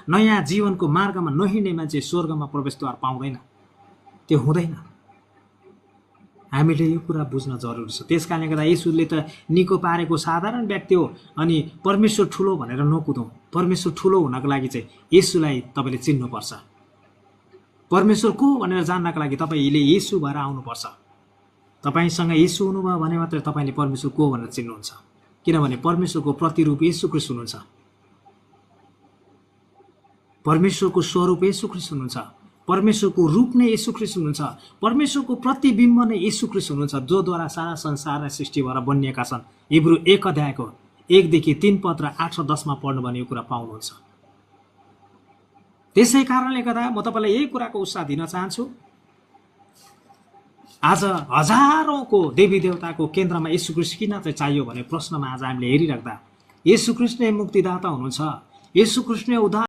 नयाँ जीवनको मार्गमा नहिँड्ने मान्छे स्वर्गमा प्रवेशद्वार पाउँदैन, त्यो हुँदैन। हामीले यो कुरा बुझ्न जरुरी छ। त्यसकारणले गर्दा येशूले त निको पारेको साधारण व्यक्ति हो, अनि परमेश्वर ठुलो भनेर नकुदौँ। परमेश्वर ठुलो हुनको लागि चाहिँ येशूलाई तपाईँले चिन्नुपर्छ। परमेश्वर को भनेर जान्नको लागि तपाईँले येशू भएर आउनुपर्छ। तपाईँसँग येशू हुनुभयो भने मात्रै तपाईँले परमेश्वर को भनेर चिन्नुहुन्छ, किनभने परमेश्वरको प्रतिरूप येशू ख्रीष्ट हुनुहुन्छ। परमेश्वरको स्वरूप येशू ख्रीष्ट हुनुहुन्छ। परमेश्वरको रूप नै येशू ख्रीष्ट हुनुहुन्छ। परमेश्वरको प्रतिबिम्ब नै येशू ख्रीष्ट हुनुहुन्छ, जोद्वारा सारा संसार र सृष्टि भएर बनिएका छन्। हिब्रू 1 अध्यायको 1 देखि 3 पद र 8 र 10 मा पढ्नु भने यो कुरा पाउनुहुन्छ। त्यसै कारणले गर्दा म तपाईँलाई यही कुराको उत्साह दिन चाहन्छु। आज हजारौंको देवी देवताको केन्द्रमा येशू ख्रीष्ट किन चाहिँ चाहियो भन्ने प्रश्नमा आज हामीले हेरिराख्दा येशू ख्रीष्ट नै मुक्तिदाता हुनुहुन्छ। येशू ख्रीष्ट नै उद्धार